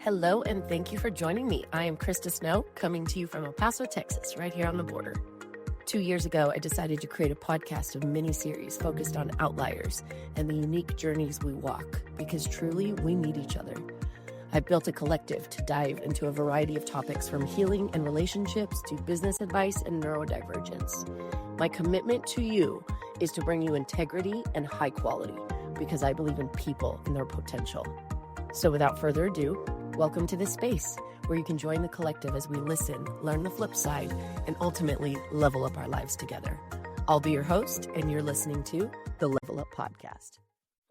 Hello, and thank you for joining me. I am Krista Snow, coming to you from El Paso, Texas, right here on the border. 2 years ago, I decided to create a podcast of mini-series focused on outliers and the unique journeys we walk, because truly, we need each other. I've built a collective to dive into a variety of topics from healing and relationships to business advice and neurodivergence. My commitment to you is to bring you integrity and high quality, because I believe in people and their potential. So without further ado, welcome to this space where you can join the collective as we listen, learn the flip side, and ultimately level up our lives together. I'll be your host, and you're listening to the Level Up Podcast.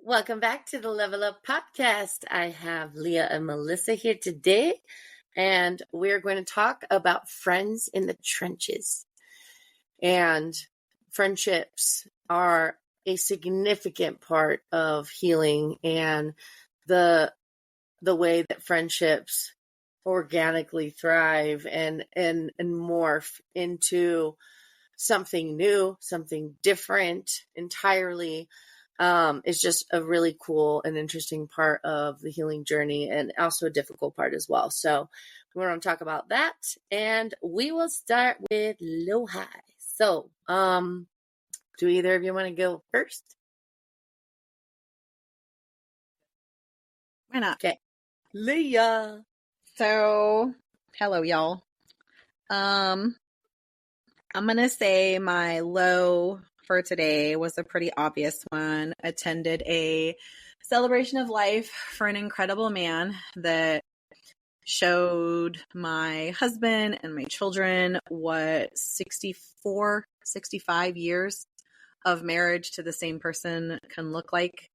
Welcome back to the Level Up Podcast. I have Leah and Melissa here today, and we're going to talk about friends in the trenches. And friendships are a significant part of healing and the way that friendships organically thrive and morph into something new, something different entirely, is just a really cool and interesting part of the healing journey, and also a difficult part as well. So we're going to talk about that, and we will start with low high. So, do either of you want to go first? Why not? Okay. Leah. So, hello, y'all. I'm going to say my low for today was a pretty obvious one. Attended a celebration of life for an incredible man that showed my husband and my children what 65 years of marriage to the same person can look like.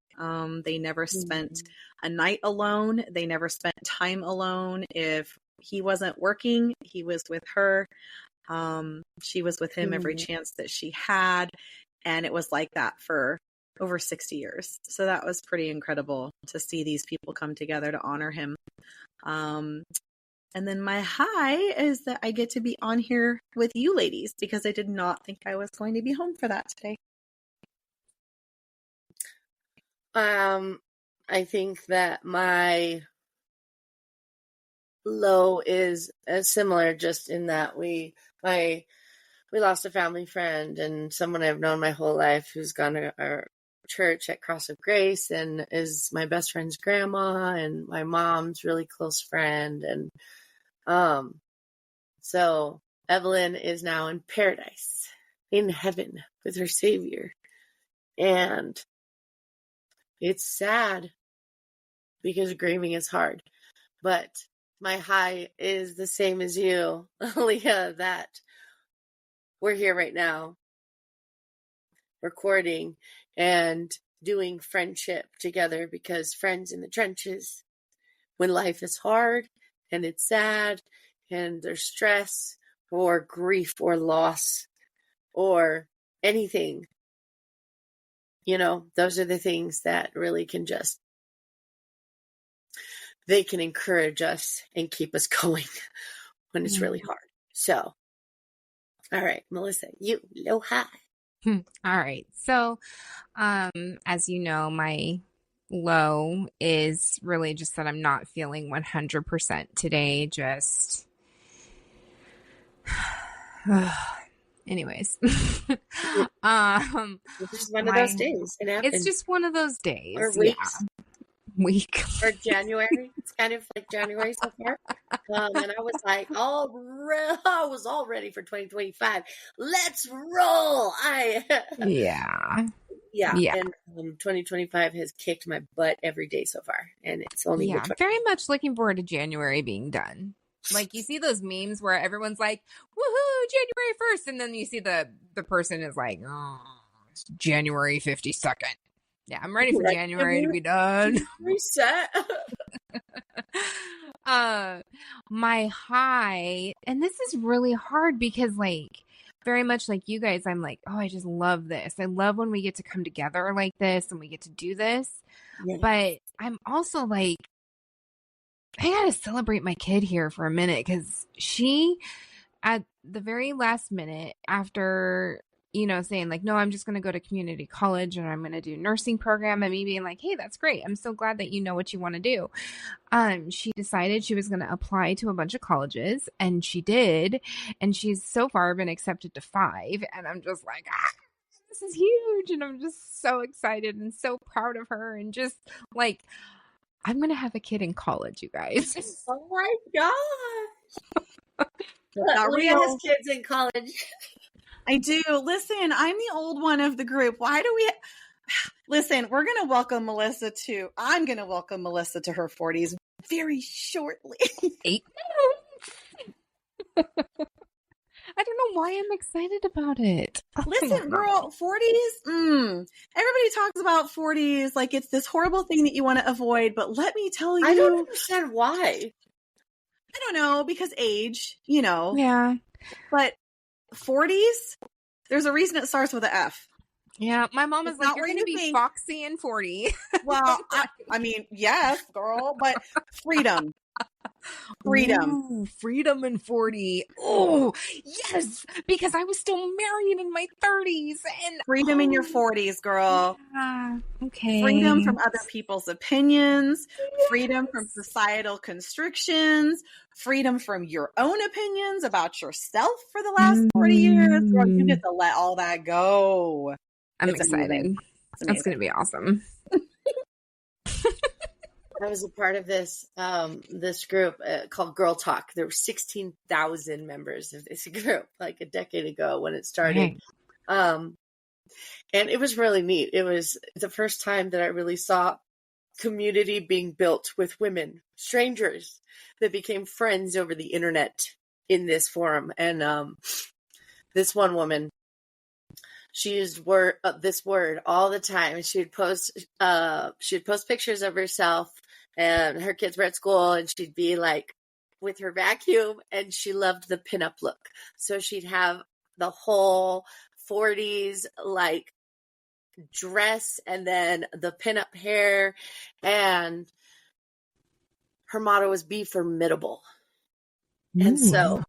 They never spent a night alone. They never spent time alone. If he wasn't working, he was with her. She was with him every chance that she had. And it was like that for over 60 years. So that was pretty incredible to see these people come together to honor him. And then my high is that I get to be on here with you ladies, because I did not think I was going to be home for that today. I think that my low is similar, just in that we lost a family friend and someone I've known my whole life, who's gone to our church at Cross of Grace and is my best friend's grandma and my mom's really close friend. And so Evelyn is now in paradise, in heaven with her Savior. And it's sad because grieving is hard, but my high is the same as you, Leah, that we're here right now recording and doing friendship together, because friends in the trenches, when life is hard and it's sad and there's stress or grief or loss or anything, those are the things that really can they can encourage us and keep us going when it's really hard. So, all right, Melissa, you low high. All right. So, as you know, my low is really just that I'm not feeling 100% today. Just, anyways. It's just one of those days. It's just one of those days. Or weeks. Yeah. Week. Or January. It's kind of like January so far. And I was like, I was all ready for 2025. Let's roll. Yeah. And 2025 has kicked my butt every day so far. And it's only very much looking forward to January being done. Like, you see those memes where everyone's like, woohoo, January 1st. And then you see the person is like, oh, it's January 52nd. Yeah, I'm ready for January to be done. Reset. My high, and this is really hard because, like, very much like you guys, I'm like, oh, I just love this. I love when we get to come together like this and we get to do this. Yes. But I'm also like, I gotta celebrate my kid here for a minute, because she, at the very last minute, after saying like, no, I'm just going to go to community college and I'm going to do nursing program, and me being like, hey, that's great. I'm so glad that you know what you want to do. She decided she was going to apply to a bunch of colleges, and she did. And she's so far been accepted to 5. And I'm just like, this is huge. And I'm just so excited and so proud of her. And just like, I'm going to have a kid in college, you guys. Oh my gosh. Not Leah real. has kids in college. I do. Listen, I'm the old one of the group. Why do we? Listen, we're going to welcome Melissa to. I'm going to welcome Melissa to her 40s very shortly. 8 months. I don't know why I'm excited about it. Listen, girl, 40s. Everybody talks about 40s like it's this horrible thing that you want to avoid. But let me tell you, I don't understand why. I don't know, because age, you know. Yeah. But 40s, there's a reason it starts with an F. Yeah, my mom is It's like, not you're where going to you be think. foxy and 40. Well, I mean, yes, girl, but freedom. Freedom. Ooh, freedom and 40. Oh, yes, because I was still married in my 30s. And Freedom in your 40s, girl. Yeah, okay. Freedom from other people's opinions, freedom from societal constrictions, freedom from your own opinions about yourself for the last 40 years. Girl, you get to let all that go. I'm It's excited. amazing. That's going to be awesome. I was a part of this group called Girl Talk. There were 16,000 members of this group like a decade ago when it started. Dang. And it was really neat. It was the first time that I really saw community being built with women, strangers that became friends over the internet in this forum. And this one woman, she used this word all the time. And she would post pictures of herself, and her kids were at school, and she'd be like with her vacuum, and she loved the pinup look. So she'd have the whole 40s like dress and then the pinup hair, and her motto was be formidable. And so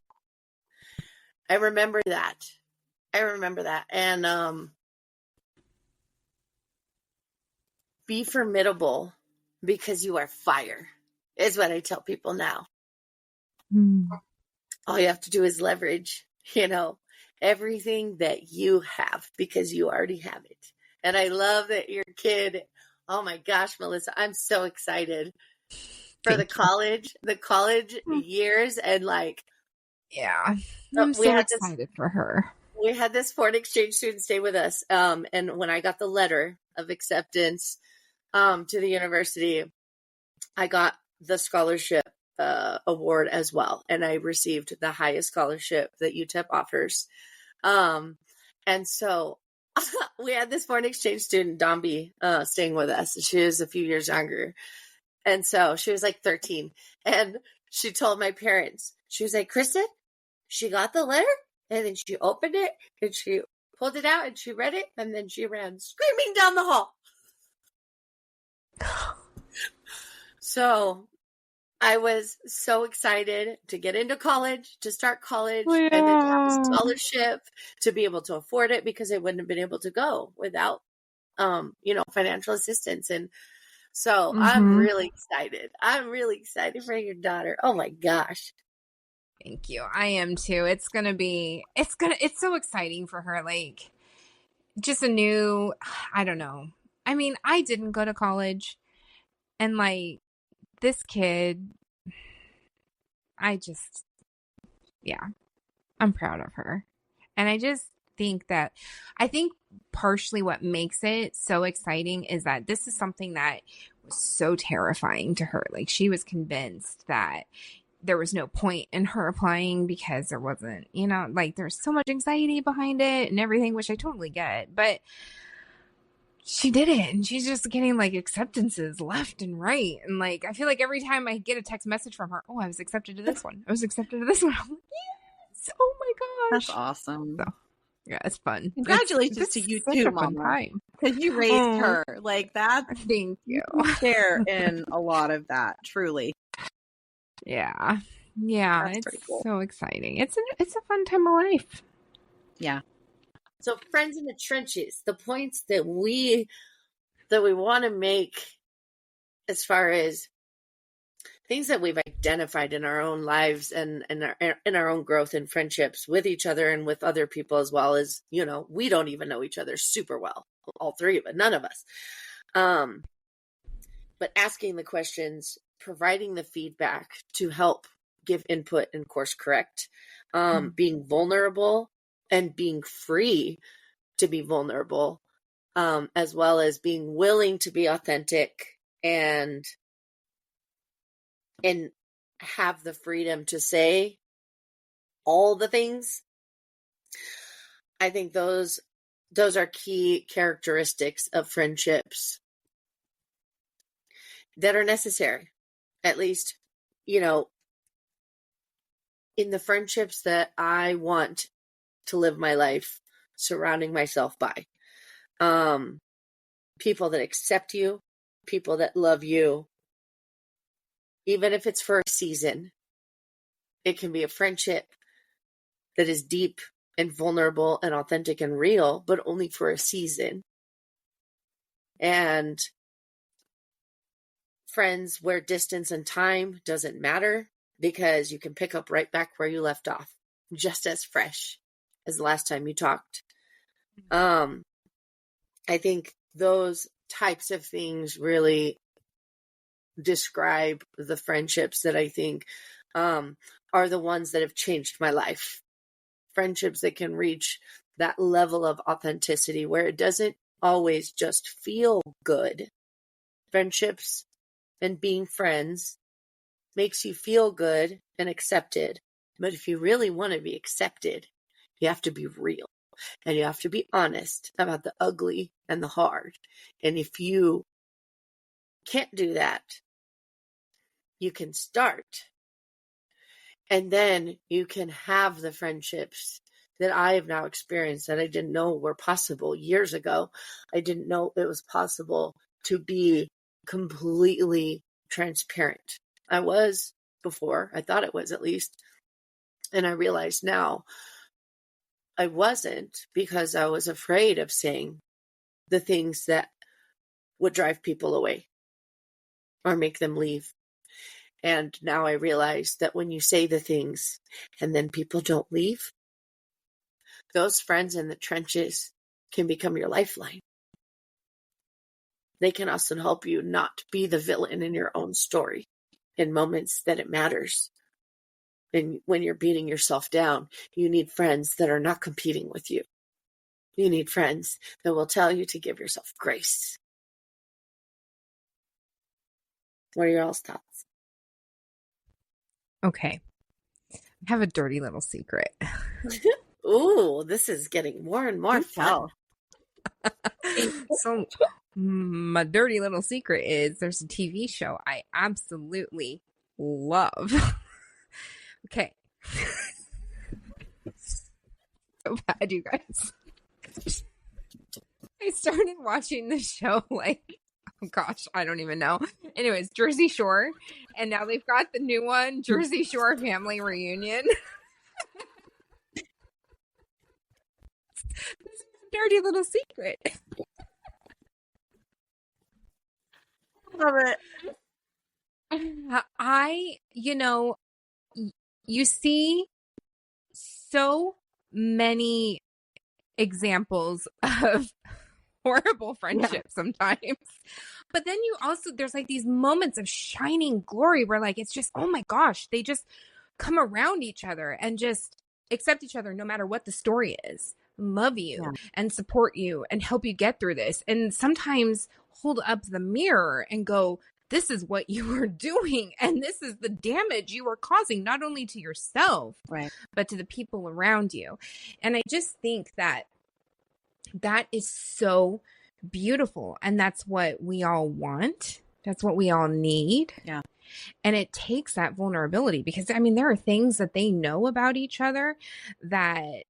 I remember that. And be formidable because you are fire is what I tell people now. All you have to do is leverage, everything that you have, because you already have it. And I love that your kid, oh my gosh, Melissa, I'm so excited for the college years. And like, yeah, I'm so excited for her. We had this foreign exchange student stay with us. And when I got the letter of acceptance to the university, I got the scholarship award as well. And I received the highest scholarship that UTEP offers. And so we had this foreign exchange student, Domby, staying with us. She was a few years younger. And so she was like 13. And she told my parents, she was like, Kristen, she got the letter, and then she opened it, and she pulled it out, and she read it, and then she ran screaming down the hall. So I was so excited to get into college, to start college, and then to have a scholarship, to be able to afford it, because I wouldn't have been able to go without, financial assistance. And so I'm really excited. I'm really excited for your daughter. Oh my gosh. Thank you. I am too. It's so exciting for her. Like, just a new, I don't know. I mean, I didn't go to college, and like this kid, I'm proud of her. And I just think partially what makes it so exciting is that this is something that was so terrifying to her. Like, she was convinced that there was no point in her applying because there wasn't, there's so much anxiety behind it and everything, which I totally get. But she did it, and she's just getting like acceptances left and right. And like, I feel like every time I get a text message from her, oh, I was accepted to this one. I was accepted to this one. I'm like, yes. Oh my gosh. That's awesome. So, yeah, it's fun. Congratulations to you too, Mama. Because you raised her. Like, that's thank you. Share in a lot of that, truly. Yeah. That's It's pretty cool. so exciting. It's a fun time of life. Yeah. So friends in the trenches, the points that we want to make as far as things that we've identified in our own lives and in our own growth and friendships with each other and with other people, as well as, you know, we don't even know each other super well, all three of us, none of us. But asking the questions, providing the feedback to help give input and course correct, being vulnerable and being free to be vulnerable, as well as being willing to be authentic and have the freedom to say all the things. I think those are key characteristics of friendships that are necessary, at least, you know, in the friendships that I want to live my life surrounding myself by. People that accept you, people that love you, even if it's for a season. It can be a friendship that is deep and vulnerable and authentic and real, but only for a season. And friends where distance and time doesn't matter, because you can pick up right back where you left off, just as fresh as the last time you talked. I think those types of things really describe the friendships that I think are the ones that have changed my life. Friendships that can reach that level of authenticity where it doesn't always just feel good. Friendships and being friends makes you feel good and accepted. But if you really want to be accepted, you have to be real and you have to be honest about the ugly and the hard. And if you can't do that, you can start. And then you can have the friendships that I have now experienced that I didn't know were possible years ago. I didn't know it was possible to be completely transparent. I was before. I thought it was, at least. And I realize now I wasn't, because I was afraid of saying the things that would drive people away or make them leave. And now I realize that when you say the things and then people don't leave, those friends in the trenches can become your lifeline. They can also help you not be the villain in your own story in moments that it matters. And when you're beating yourself down, you need friends that are not competing with you. You need friends that will tell you to give yourself grace. What are your all's thoughts? Okay. I have a dirty little secret. Ooh, this is getting more and more fun. So my dirty little secret is there's a TV show I absolutely love. Okay. So bad, you guys. I started watching the show like, oh gosh, I don't even know. Anyways, Jersey Shore. And now they've got the new one, Jersey Shore Family Reunion. This is a dirty little secret. Love it. You see so many examples of horrible friendships sometimes. But then there's like these moments of shining glory where like, it's just, oh my gosh, they just come around each other and just accept each other no matter what the story is, love you and support you and help you get through this. And sometimes hold up the mirror and go, this is what you are doing. And this is the damage you are causing, not only to yourself, but to the people around you. And I just think that is so beautiful. And that's what we all want. That's what we all need. Yeah. And it takes that vulnerability because, I mean, there are things that they know about each other that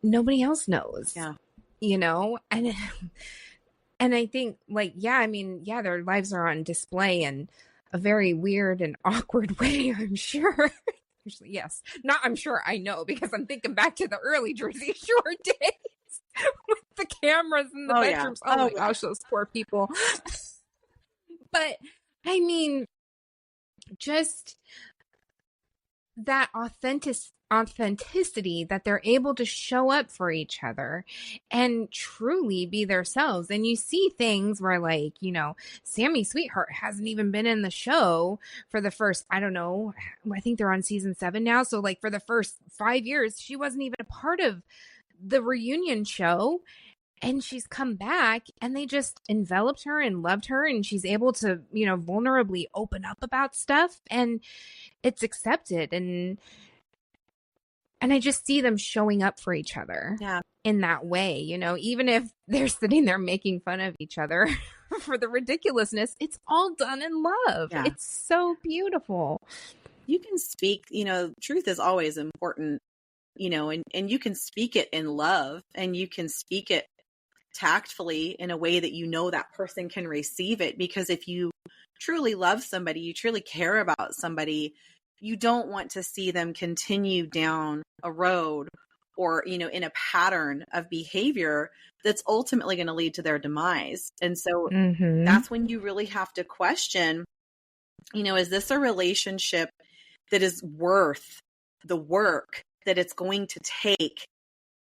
nobody else knows. Yeah. You know? And I think, like, their lives are on display in a very weird and awkward way, I'm sure. actually, yes. Not, I'm sure I know because I'm thinking back to the early Jersey Shore days with the cameras in the Oh, yeah. bedrooms. Oh, Oh, my yeah. gosh, those poor people. But I mean, just that authenticity that they're able to show up for each other and truly be themselves. And you see things where, like, you know, Sammy Sweetheart hasn't even been in the show for the first, I don't know, I think they're on season 7 now. So like for the first 5 years, she wasn't even a part of the reunion show. And she's come back and they just enveloped her and loved her, and she's able to, you know, vulnerably open up about stuff, and it's accepted. And I just see them showing up for each other Yeah. in that way, you know, even if they're sitting there making fun of each other for the ridiculousness, it's all done in love. Yeah. It's so beautiful. You can speak, you know, truth is always important, you know, and you can speak it in love, and you can speak it tactfully in a way that you know that person can receive it. Because if you truly love somebody, you truly care about somebody, you don't want to see them continue down a road or, you know, in a pattern of behavior that's ultimately going to lead to their demise. And so that's when you really have to question, you know, is this a relationship that is worth the work that it's going to take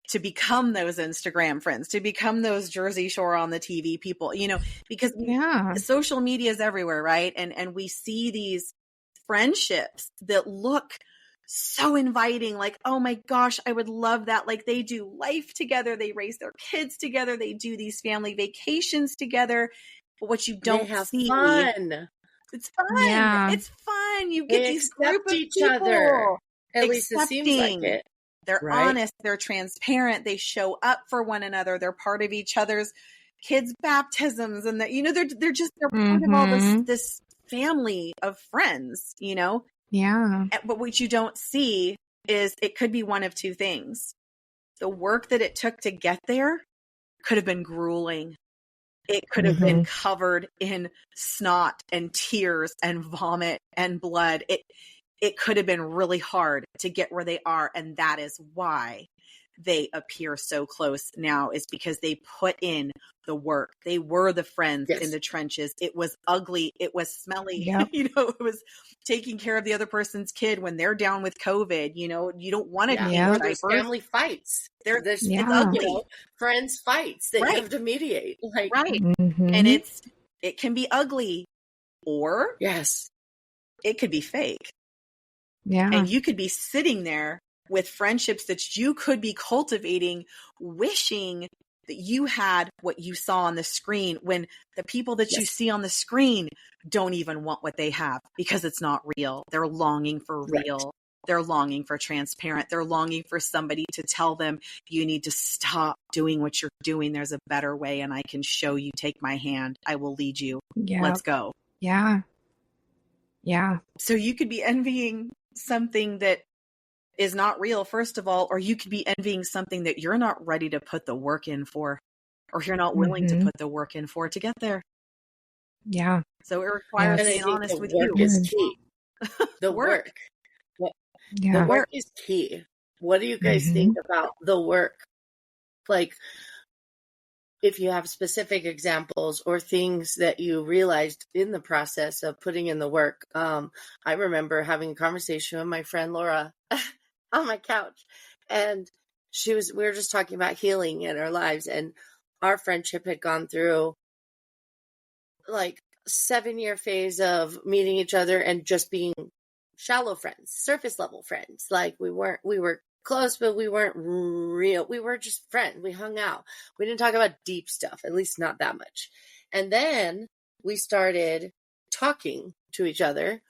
to become those Instagram friends, to become those Jersey Shore on the TV people, you know, because social media is everywhere, right? And we see these friendships that look so inviting, like, oh my gosh, I would love that. Like, they do life together, they raise their kids together, they do these family vacations together. But what you don't see, fun. It's fun. Yeah. It's fun. You get They these group of each people other. At least it seems like it. They're right? honest. They're transparent. They show up for one another. They're part of each other's kids' baptisms, and you know, they're part of all this family of friends. You know, Yeah. But what you don't see is it could be one of two things. The work that it took to get there could have been grueling. It could have been covered in snot and tears and vomit and blood. It could have been really hard to get where they are. And that is why they appear so close now, is because they put in the work. They were the friends in the trenches. It was ugly. It was smelly. Yep. You know, it was taking care of the other person's kid when they're down with COVID. You know, you don't want to be there's family fights. There's it's ugly. You know, friends fights that you have to mediate. Like, and it can be ugly, or it could be fake. Yeah. And you could be sitting there with friendships that you could be cultivating, wishing that you had what you saw on the screen, when the people that you see on the screen don't even want what they have because it's not real. They're longing for real. They're longing for transparent. They're longing for somebody to tell them, you need to stop doing what you're doing. There's a better way, and I can show you. Take my hand. I will lead you. Let's go. Yeah. Yeah. So you could be envying something that is not real, first of all, or you could be envying something that you're not ready to put the work in for, or you're not willing to put the work in for to get there. Yeah. So it requires being honest with you. Is key. The work. The work is key. What do you guys think about the work? Like, if you have specific examples or things that you realized in the process of putting in the work. I remember having a conversation with my friend Laura on my couch, and we were just talking about healing in our lives, and our friendship had gone through like 7-year phase of meeting each other and just being shallow friends, surface level friends. Like we were close, but we weren't real. We were just friends. We hung out. We didn't talk about deep stuff, at least not that much. And then we started talking to each other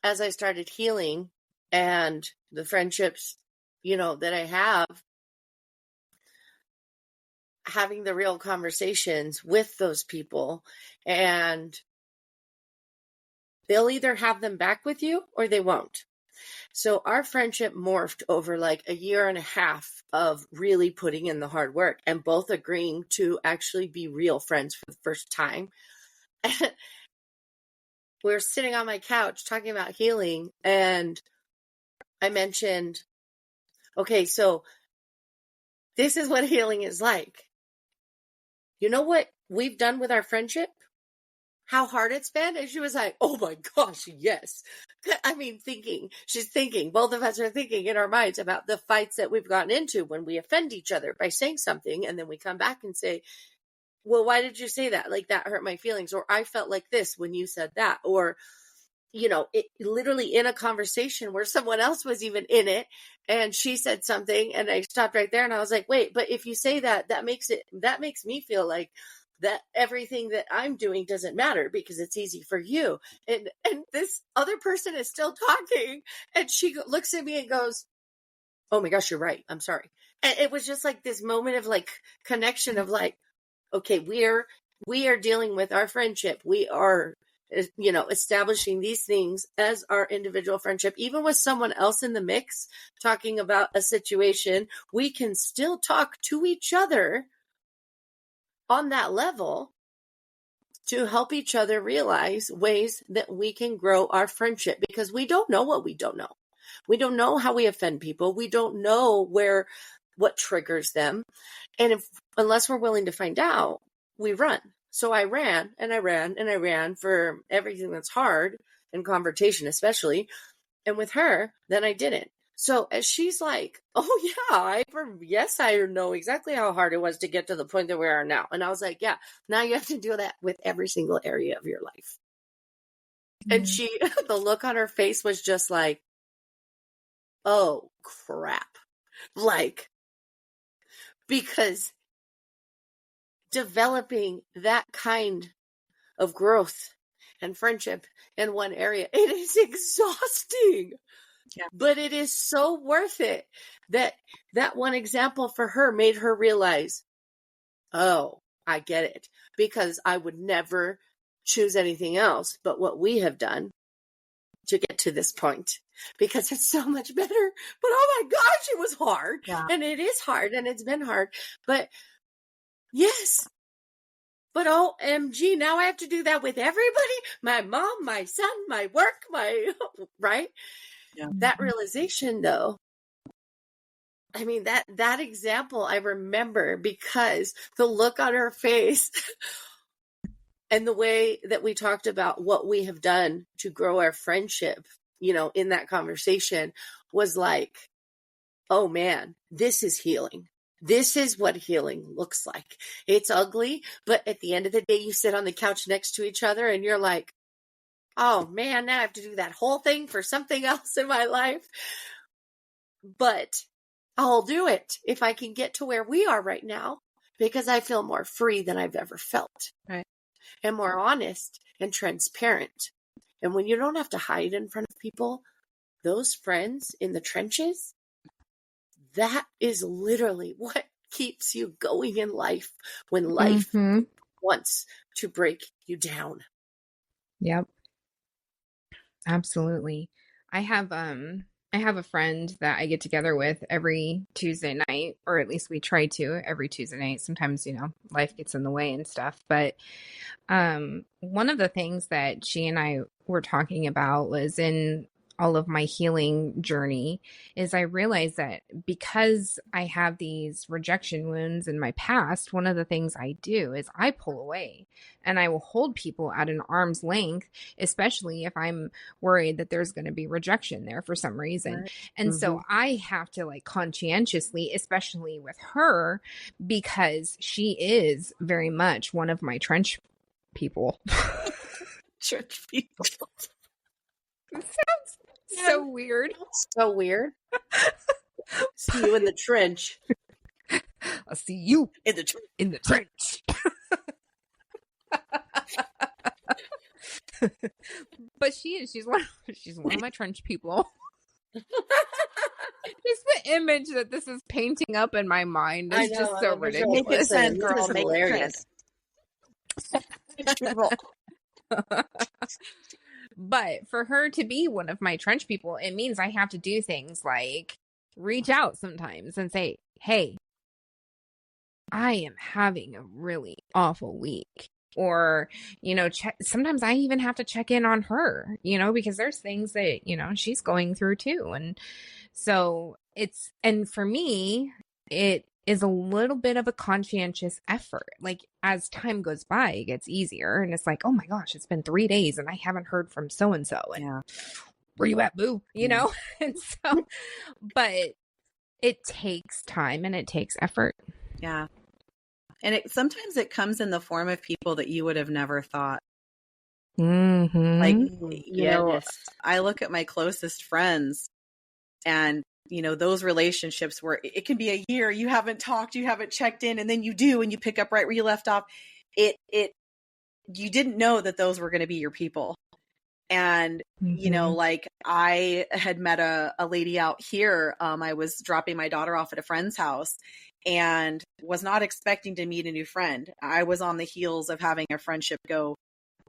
as I started healing, and the friendships, you know, that I have, having the real conversations with those people, and they'll either have them back with you or they won't. So our friendship morphed over like a year and a half of really putting in the hard work and both agreeing to actually be real friends for the first time. We're sitting on my couch talking about healing, and I mentioned, okay, so this is what healing is like. You know what we've done with our friendship? How hard it's been? And she was like, oh my gosh, yes. I mean, she's thinking, both of us are thinking in our minds about the fights that we've gotten into when we offend each other by saying something. And then we come back and say, well, why did you say that? Like, that hurt my feelings. Or I felt like this when you said that. Or, it literally in a conversation where someone else was even in it and she said something and I stopped right there and I was like, wait, but if you say that makes me feel like that everything that I'm doing doesn't matter because it's easy for you. And this other person is still talking and she looks at me and goes, oh my gosh, you're right. I'm sorry. And it was just like this moment of like connection of like, okay, we are dealing with our friendship. We are, establishing these things as our individual friendship, even with someone else in the mix talking about a situation, we can still talk to each other on that level to help each other realize ways that we can grow our friendship, because we don't know what we don't know. We don't know how we offend people. We don't know what triggers them. And unless we're willing to find out, we run. So I ran and I ran and I ran for everything that's hard in confrontation, especially. And with her, then I didn't. So as she's like, oh yeah, I know exactly how hard it was to get to the point that we are now. And I was like, yeah, now you have to do that with every single area of your life. And the look on her face was just like, oh crap. Like, because developing that kind of growth and friendship in one area, it is exhausting. Yeah. But it is so worth it. That one example for her made her realize, oh, I get it. Because I would never choose anything else but what we have done to get to this point, because it's so much better. But oh my gosh, it was hard. Yeah. And it is hard and it's been hard. But yes. But OMG, now I have to do that with everybody. My mom, my son, my work, right? Yeah. That realization though, I mean, that example I remember because the look on her face and the way that we talked about what we have done to grow our friendship, in that conversation was like, oh man, this is healing. This is what healing looks like. It's ugly, but at the end of the day, you sit on the couch next to each other and you're like, oh man, now I have to do that whole thing for something else in my life. But I'll do it if I can get to where we are right now, because I feel more free than I've ever felt. Right. And more honest and transparent. And when you don't have to hide in front of people, those friends in the trenches, that is literally what keeps you going in life when life wants to break you down. Yep. Absolutely. I have a friend that I get together with every Tuesday night, or at least we try to every Tuesday night. Sometimes, life gets in the way and stuff. But one of the things that she and I were talking about was in all of my healing journey is I realized that because I have these rejection wounds in my past, one of the things I do is I pull away and I will hold people at an arm's length, especially if I'm worried that there's going to be rejection there for some reason. Right. And so I have to conscientiously, especially with her, because she is very much one of my trench people. Trench people. It sounds so weird. So weird. See you in the trench. I'll see you in the trench. But she's one of my trench people. Just the image that this is painting up in my mind is just so ridiculous. Make it sense, girl. Make hilarious. But for her to be one of my trench people, it means I have to do things like reach out sometimes and say, hey, I am having a really awful week. or, sometimes I even have to check in on her, because there's things that, she's going through too. And so and for me, it is a little bit of a conscientious effort. Like as time goes by, it gets easier. And it's like, oh my gosh, it's been 3 days and I haven't heard from so-and-so. And where you at, boo? And so, but it takes time and it takes effort. Yeah. And sometimes it comes in the form of people that you would have never thought. Mm-hmm. Like, I look at my closest friends and, those relationships where it can be a year, you haven't talked, you haven't checked in, and then you do, and you pick up right where you left off. You didn't know that those were going to be your people. And, like I had met a lady out here. I was dropping my daughter off at a friend's house and was not expecting to meet a new friend. I was on the heels of having a friendship go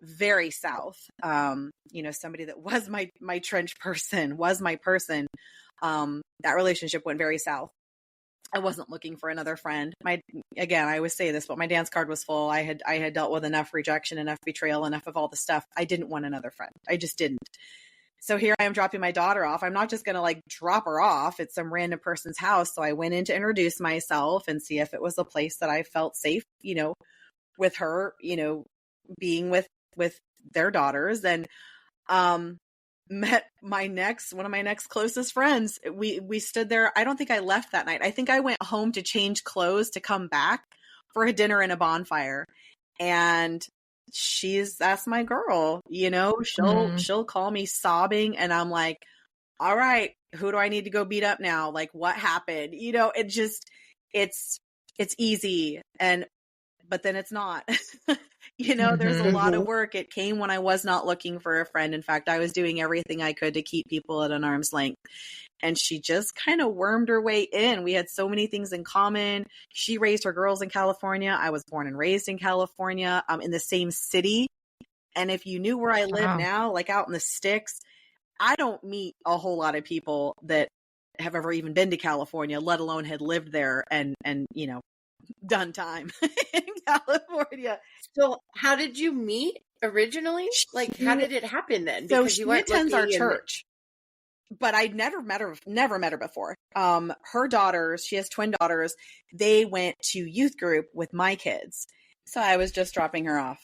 very south. Somebody that was my trench person, was my person. That relationship went very south. I wasn't looking for another friend. I always say this, but my dance card was full. I had dealt with enough rejection, enough betrayal, enough of all the stuff. I didn't want another friend. I just didn't. So here I am dropping my daughter off. I'm not just going to drop her off at some random person's house. So I went in to introduce myself and see if it was a place that I felt safe, with her, being with their daughters, and met one of my next closest friends. We stood there. I don't think I left that night. I think I went home to change clothes to come back for a dinner and a bonfire. And that's my girl, she'll call me sobbing and I'm like, all right, who do I need to go beat up now? Like, what happened? It's easy. But then it's not, there's a lot of work. It came when I was not looking for a friend. In fact, I was doing everything I could to keep people at an arm's length. And she just kind of wormed her way in. We had so many things in common. She raised her girls in California. I was born and raised in California, in the same city. And if you knew where I live now, like out in the sticks, I don't meet a whole lot of people that have ever even been to California, let alone had lived there and done time in California. So how did you meet originally? Like, how did it happen then? Because she attends our church, but I'd never met her before. Her daughters, she has twin daughters. They went to youth group with my kids. So I was just dropping her off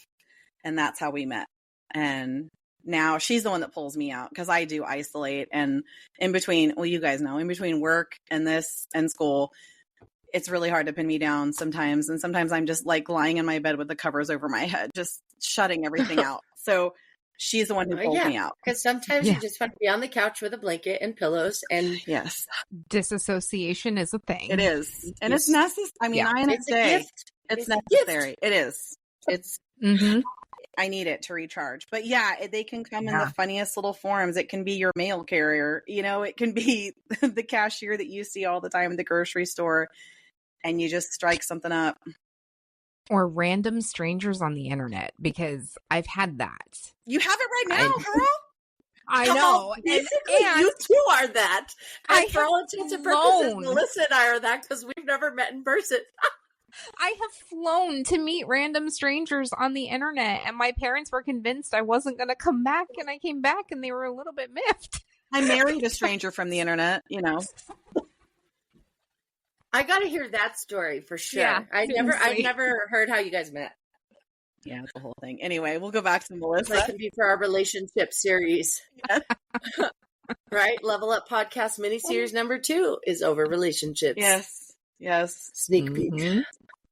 and that's how we met. And now she's the one that pulls me out because I do isolate. And in between, well, you guys know, in between work and this and school, it's really hard to pin me down sometimes. And sometimes I'm just like lying in my bed with the covers over my head, just shutting everything out. So she's the one who pulls me out. Because sometimes you just want to be on the couch with a blanket and pillows. And yes, disassociation is a thing. It is. And it's necessary. I mean, it's necessary. It is. It's, I need it to recharge. But they can come in the funniest little forms. It can be your mail carrier. It can be the cashier that you see all the time at the grocery store. And you just strike something up. Or random strangers on the internet, because I've had that. You have it right now, girl. I know. And you too are that. And for all intents and purposes, Melissa and I are that because we've never met in person. I have flown to meet random strangers on the internet, and my parents were convinced I wasn't going to come back, and I came back, and they were a little bit miffed. I married a stranger from the internet, I got to hear that story for sure. Yeah, I've never heard how you guys met. Yeah, the whole thing. Anyway, we'll go back to Melissa. That can be for our relationship series. Yes. Right? Level Up Podcast miniseries number 2 is over relationships. Yes. Sneak peek.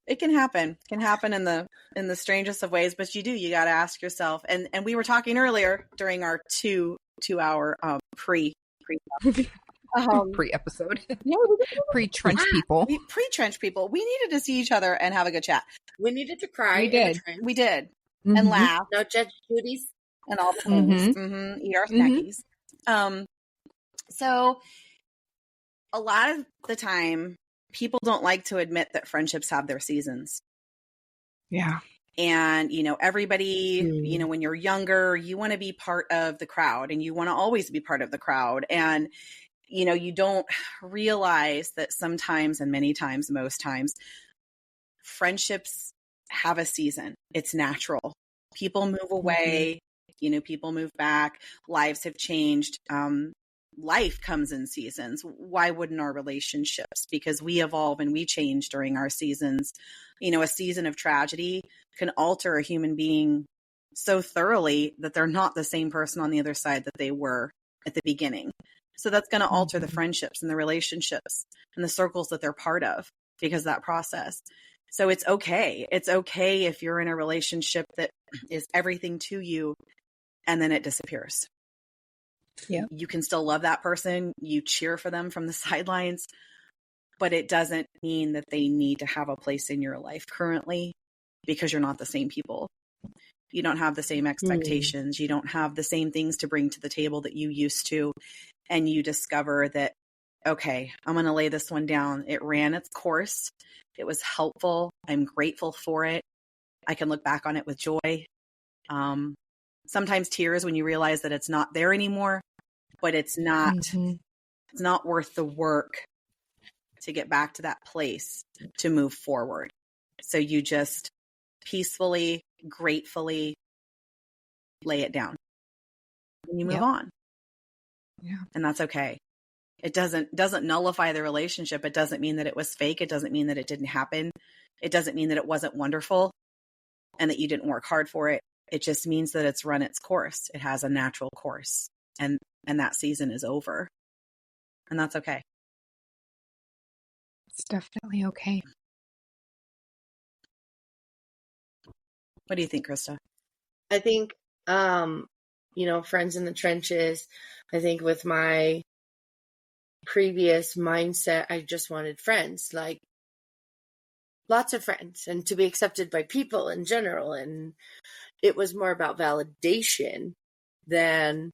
It can happen. It can happen in the strangest of ways, but you got to ask yourself. And we were talking earlier during our 2-hour pre-episode. Pre-trench people. Pre-trench people. We needed to see each other and have a good chat. We needed to cry. We did. And laugh. No Judge Judy's. And all the things. Eat our snackies. So a lot of the time, people don't like to admit that friendships have their seasons. Yeah. And, everybody, when you're younger, you want to be part of the crowd and you want to always be part of the crowd. And, you don't realize that sometimes and many times, most times, friendships have a season. It's natural. People move away, people move back. Lives have changed. Life comes in seasons. Why wouldn't our relationships? Because we evolve and we change during our seasons. A season of tragedy can alter a human being so thoroughly that they're not the same person on the other side that they were at the beginning. So that's going to alter the friendships and the relationships and the circles that they're part of because of that process. So it's okay. It's okay if you're in a relationship that is everything to you and then it disappears. Yeah. You can still love that person. You cheer for them from the sidelines, but it doesn't mean that they need to have a place in your life currently because you're not the same people. You don't have the same expectations. You don't have the same things to bring to the table that you used to. And you discover that, okay, I'm going to lay this one down. It ran its course. It was helpful. I'm grateful for it. I can look back on it with joy. Sometimes tears when you realize that it's not there anymore, but it's not worth the work to get back to that place to move forward. So you just peacefully, gratefully lay it down and you move on. Yeah. And that's okay. It doesn't nullify the relationship. It doesn't mean that it was fake. It doesn't mean that it didn't happen. It doesn't mean that it wasn't wonderful and that you didn't work hard for it. It just means that it's run its course. It has a natural course and that season is over. And that's okay. It's definitely okay. What do you think, Krista? I think, friends in the trenches, I think with my previous mindset, I just wanted friends, like lots of friends and to be accepted by people in general. And it was more about validation than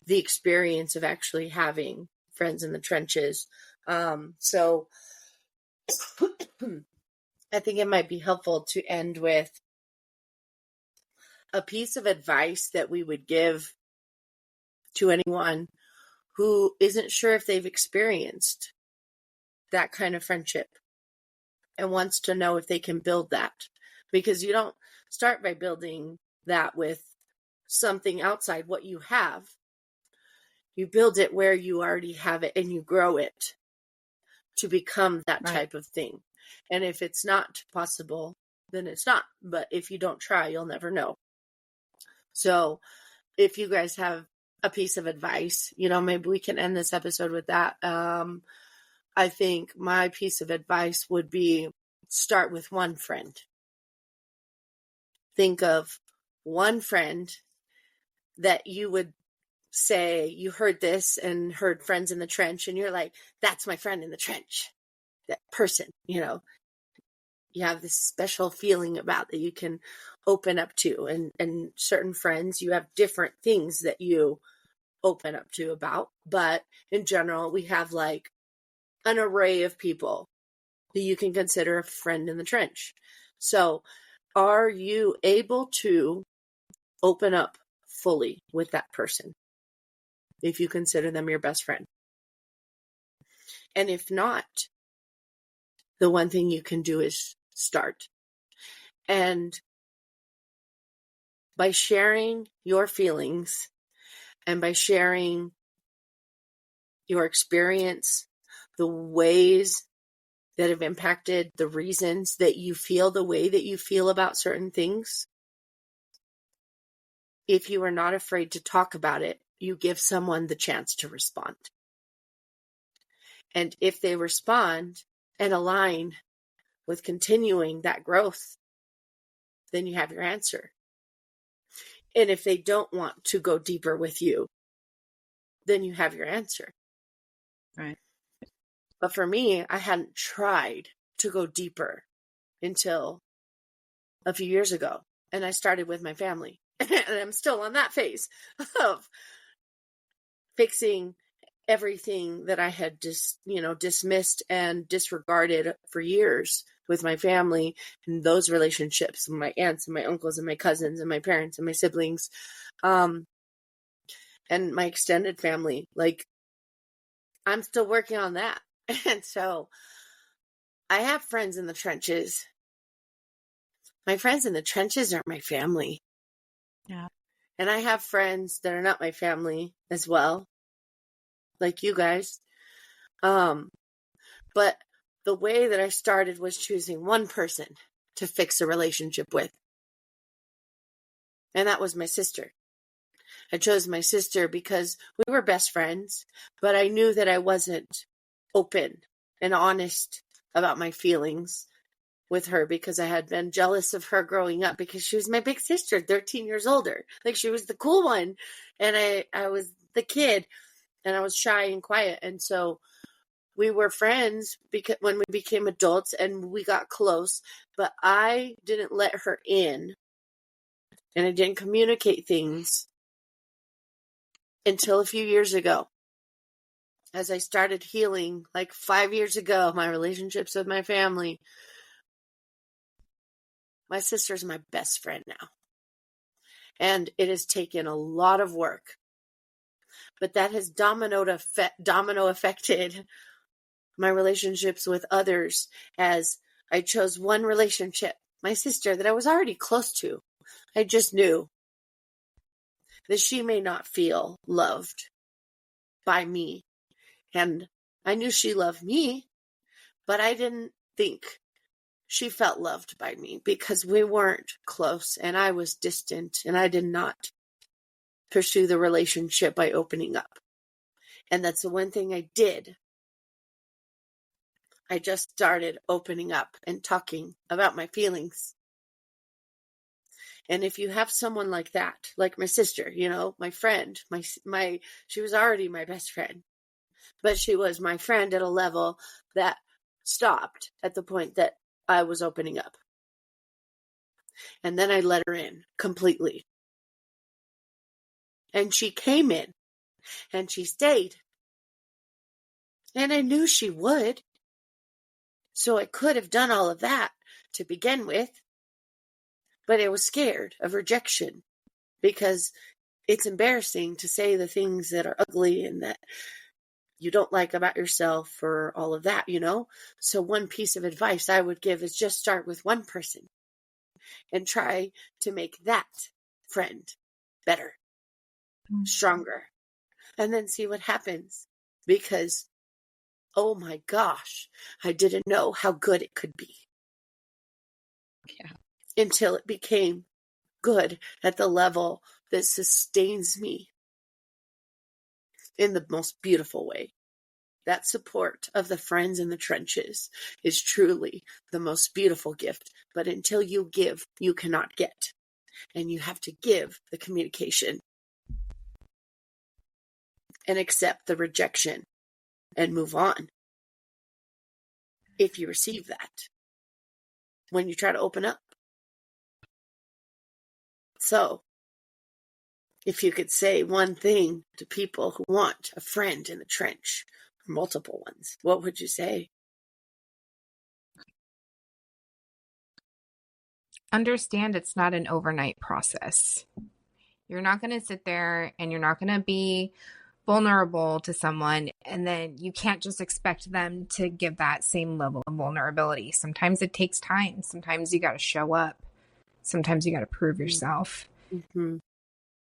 the experience of actually having friends in the trenches. So I think it might be helpful to end with a piece of advice that we would give to anyone who isn't sure if they've experienced that kind of friendship and wants to know if they can build that. Because you don't start by building that with something outside what you have. You build it where you already have it and you grow it to become that type of thing. And if it's not possible, then it's not. But if you don't try, you'll never know. So if you guys have a piece of advice, maybe we can end this episode with that. I think my piece of advice would be start with one friend. Think of one friend that you would say you heard this and heard friends in the trench and you're like, that's my friend in the trench. That person, you have this special feeling about that you can open up to, and certain friends, you have different things that you open up to about, but in general, we have like an array of people that you can consider a friend in the trench. So are you able to open up fully with that person if you consider them your best friend? And if not, the one thing you can do is start. And by sharing your feelings and by sharing your experience, the ways that have impacted the reasons that you feel the way that you feel about certain things, if you are not afraid to talk about it, you give someone the chance to respond. And if they respond and align with continuing that growth, then you have your answer. And if they don't want to go deeper with you, then you have your answer. Right. But for me, I hadn't tried to go deeper until a few years ago. And I started with my family. And I'm still on that phase of fixing everything that I had dismissed and disregarded for years with my family and those relationships, and my aunts and my uncles and my cousins and my parents and my siblings, and my extended family. Like, I'm still working on that. And so I have friends in the trenches My friends in the trenches are my family. Yeah. And I have friends that are not my family as well, like you guys. But the way that I started was choosing one person to fix a relationship with. And that was my sister. I chose my sister because we were best friends, but I knew that I wasn't open and honest about my feelings with her because I had been jealous of her growing up because she was my big sister, 13 years older. Like, she was the cool one, and I was the kid, and I was shy and quiet. And so we were friends because when we became adults and we got close, but I didn't let her in, and I didn't communicate things until a few years ago. As I started healing, like 5 years ago, my relationships with my family, my sister's my best friend now. And it has taken a lot of work. But that has domino affected my relationships with others, as I chose one relationship, my sister, that I was already close to. I just knew that she may not feel loved by me. And I knew she loved me, but I didn't think she felt loved by me because we weren't close and I was distant, and I did not pursue the relationship by opening up. And that's the one thing I did. I just started opening up and talking about my feelings. And if you have someone like that, like my sister, my friend, she was already my best friend, but she was my friend at a level that stopped at the point that I was opening up. And then I let her in completely. And she came in and she stayed. And I knew she would. So I could have done all of that to begin with. But I was scared of rejection because it's embarrassing to say the things that are ugly and that you don't like about yourself or all of that, So one piece of advice I would give is just start with one person and try to make that friend better, stronger, and then see what happens. Because, oh my gosh, I didn't know how good it could be. Yeah. Until it became good at the level that sustains me in the most beautiful way. That support of the friends in the trenches is truly the most beautiful gift. But until you give, you cannot get. And you have to give the communication and accept the rejection and move on. If you receive that when you try to open up. So, if you could say one thing to people who want a friend in the trench, or multiple ones, what would you say? Understand it's not an overnight process. You're not going to sit there and you're not going to be vulnerable to someone, and then you can't just expect them to give that same level of vulnerability. Sometimes it takes time. Sometimes you got to show up. Sometimes you got to prove yourself. Mm-hmm.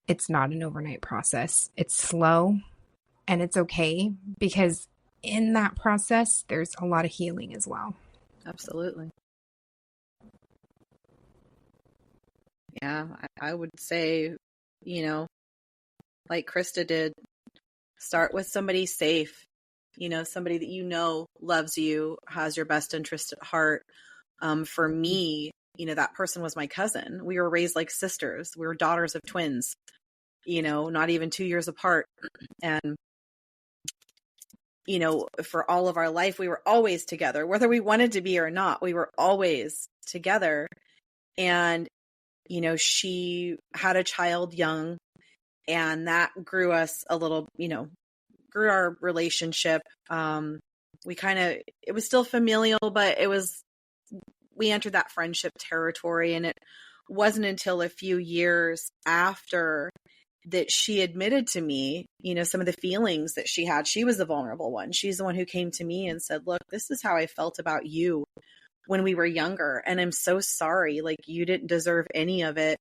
It's not an overnight process. It's slow, and it's okay, because in that process, there's a lot of healing as well. Absolutely. Yeah, I would say, like Krista did, start with somebody safe, somebody that loves you, has your best interest at heart. For me, that person was my cousin. We were raised like sisters. We were daughters of twins, not even 2 years apart. And, for all of our life, we were always together, whether we wanted to be or not. We were always together. And, she had a child young, and that grew us a little, grew our relationship. It was still familial, but we entered that friendship territory. And it wasn't until a few years after that she admitted to me, some of the feelings that she had. She was the vulnerable one. She's the one who came to me and said, look, this is how I felt about you when we were younger. And I'm so sorry. Like, you didn't deserve any of it.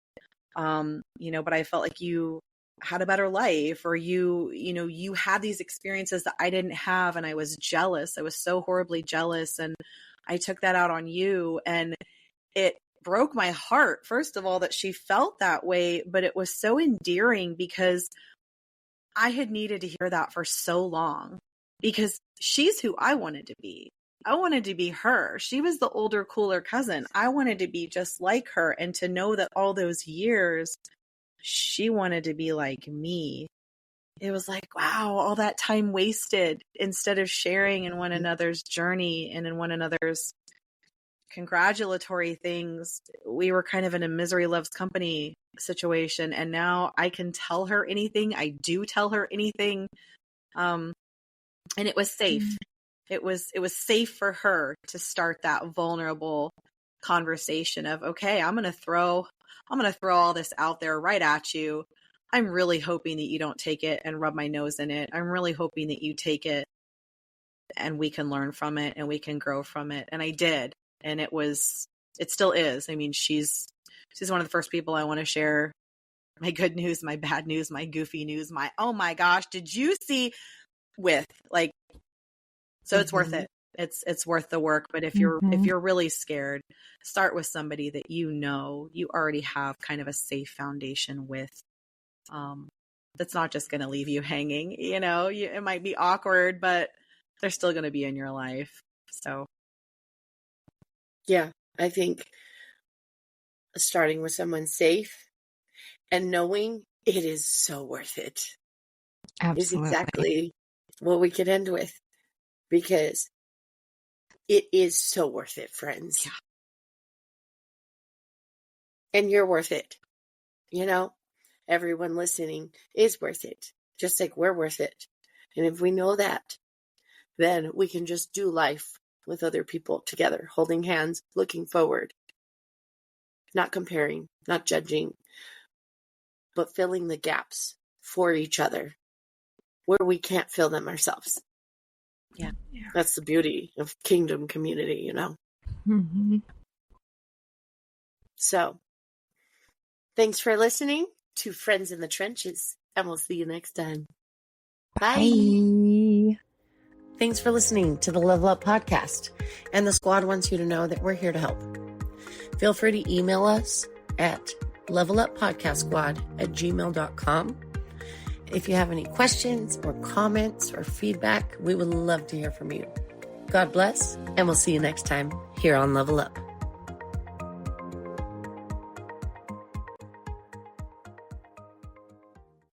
But I felt like you had a better life, or you had these experiences that I didn't have. And I was jealous. I was so horribly jealous. And I took that out on you, and it broke my heart, first of all, that she felt that way, but it was so endearing because I had needed to hear that for so long, because she's who I wanted to be. I wanted to be her. She was the older, cooler cousin. I wanted to be just like her, and to know that all those years she wanted to be like me. It was like, wow, all that time wasted instead of sharing in one another's journey and in one another's congratulatory things. We were kind of in a misery loves company situation, and now I can tell her anything. I do tell her anything. And it was safe. It was safe for her to start that vulnerable conversation of, okay, I'm going to throw all this out there right at you. I'm really hoping that you don't take it and rub my nose in it. I'm really hoping that you take it and we can learn from it and we can grow from it. And I did. And it still is. I mean, she's one of the first people I want to share my good news, my bad news, my goofy news, my, oh my gosh, did you see with, like, so it's worth it. It's worth the work. But if you're really scared, start with somebody that you already have kind of a safe foundation with. That's not just going to leave you hanging. It might be awkward, but they're still going to be in your life. So. Yeah, I think starting with someone safe and knowing it is so worth it. Absolutely. Is exactly what we could end with, because it is so worth it, friends. Yeah. And you're worth it. Everyone listening is worth it, just like we're worth it. And if we know that, then we can just do life with other people together, holding hands, looking forward, not comparing, not judging, but filling the gaps for each other where we can't fill them ourselves. Yeah. That's the beauty of kingdom community, Mm-hmm. So, thanks for listening to Friends in the Trenches, and we'll see you next time. Bye. Bye. Thanks for listening to the Level Up Podcast, and the squad wants you to know that we're here to help. Feel free to email us at leveluppodcastsquad@gmail.com. If you have any questions or comments or feedback, we would love to hear from you. God bless, and we'll see you next time here on Level Up.